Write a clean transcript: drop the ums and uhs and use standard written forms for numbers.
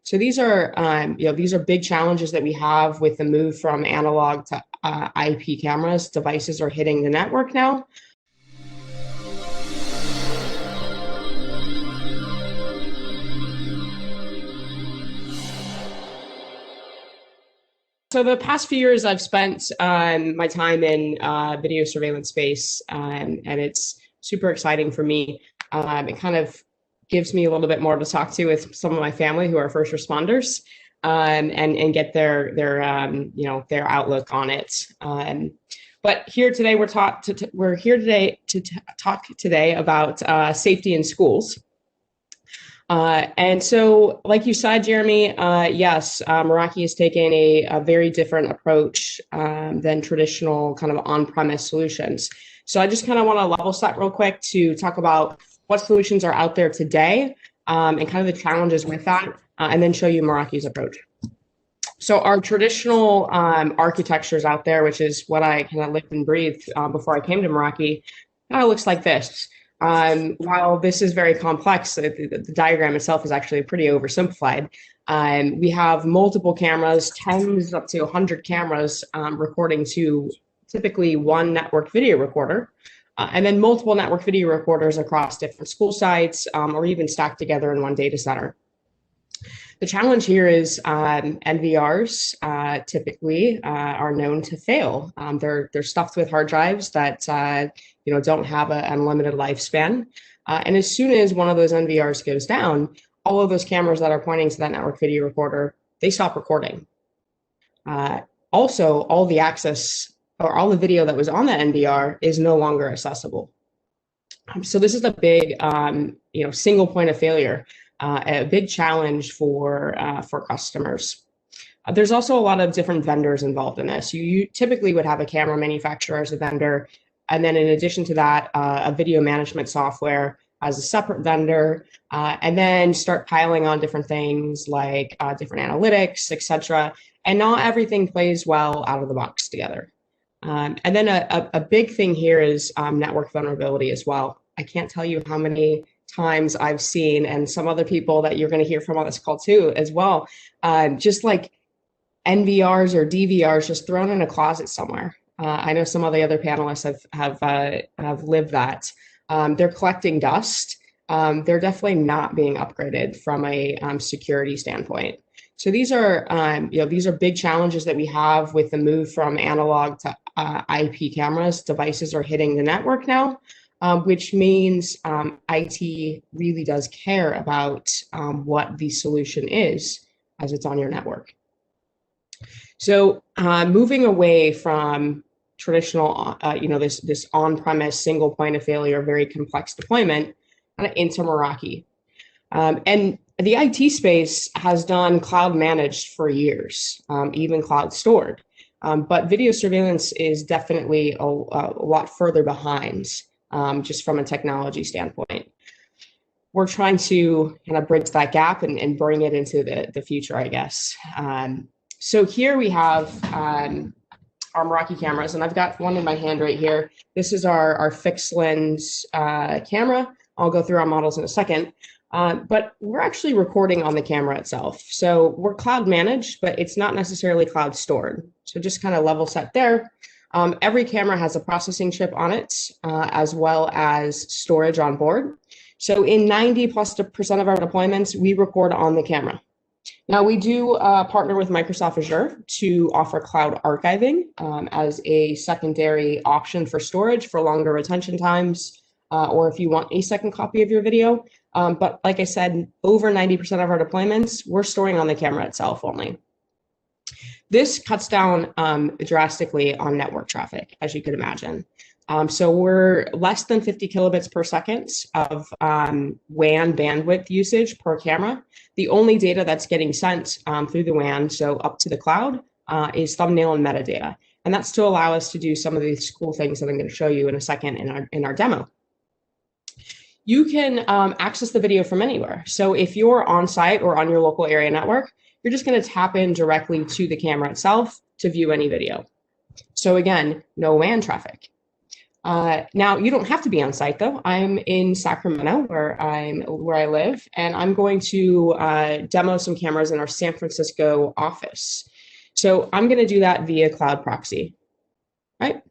So these are big challenges that we have with the move from analog to IP cameras. Devices are hitting the network now. So the past few years, I've spent my time in video surveillance space, and it's super exciting for me. It kind of gives me a little bit more to talk to with some of my family who are first responders, and get their outlook on it. But here today, we're here today to talk today about safety in schools. And so, like you said, Jeremy, yes, Meraki has taken a very different approach than traditional kind of on-premise solutions. So I just kind of want to level set real quick to talk about what solutions are out there today, and kind of the challenges with that, and then show you Meraki's approach. So our traditional architectures out there, which is what I kind of lived and breathed before I came to Meraki, kind of looks like this. While this is very complex, the diagram itself is actually pretty oversimplified. We have multiple cameras, tens up to 100 cameras recording to typically one network video recorder, and then multiple network video recorders across different school sites, or even stacked together in one data center. The challenge here is NVRs typically are known to fail. They're stuffed with hard drives that don't have an unlimited lifespan. And as soon as one of those NVRs goes down, all of those cameras that are pointing to that network video recorder, they stop recording. Also, all the access or all the video that was on that NVR is no longer accessible. So this is a big single point of failure. A big challenge for customers. There's also a lot of different vendors involved in this. You typically would have a camera manufacturer as a vendor, and then in addition to that, a video management software as a separate vendor, and then start piling on different things like different analytics, etc. And not everything plays well out of the box together. And then a big thing here is network vulnerability as well. I can't tell you how many times I've seen, and some other people that you're going to hear from on this call too as well, just like NVRs or DVRs just thrown in a closet somewhere. I know some of the other panelists have lived that. They're collecting dust. They're definitely not being upgraded from a security standpoint. So these are big challenges that we have with the move from analog to IP cameras. Devices are hitting the network now. Which means IT really does care about what the solution is as it's on your network. So moving away from traditional, this on-premise single point of failure, very complex deployment, into Meraki. And the IT space has done cloud managed for years, even cloud stored. But video surveillance is definitely a lot further behind. Just from a technology standpoint. We're trying to kind of bridge that gap and bring it into the future, I guess. So here we have our Meraki cameras, and I've got one in my hand right here. This is our fixed lens camera. I'll go through our models in a second. But we're actually recording on the camera itself. So we're cloud managed, but it's not necessarily cloud stored. So just kind of level set there. Every camera has a processing chip on it, as well as storage on board. So in 90+% of our deployments, we record on the camera. Now we do partner with Microsoft Azure to offer cloud archiving as a secondary option for storage for longer retention times, or if you want a second copy of your video. But like I said, over 90% of our deployments, we're storing on the camera itself only. This cuts down drastically on network traffic, as you could imagine. So we're less than 50 kilobits per second of WAN bandwidth usage per camera. The only data that's getting sent through the WAN, so up to the cloud, is thumbnail and metadata. And that's to allow us to do some of these cool things that I'm going to show you in a second in our demo. You can access the video from anywhere. So if you're on site or on your local area network, you're just going to tap in directly to the camera itself to view any video. So again, no WAN traffic. Now you don't have to be on site though. I'm in Sacramento where I live, and I'm going to demo some cameras in our San Francisco office. So I'm going to do that via cloud proxy, right?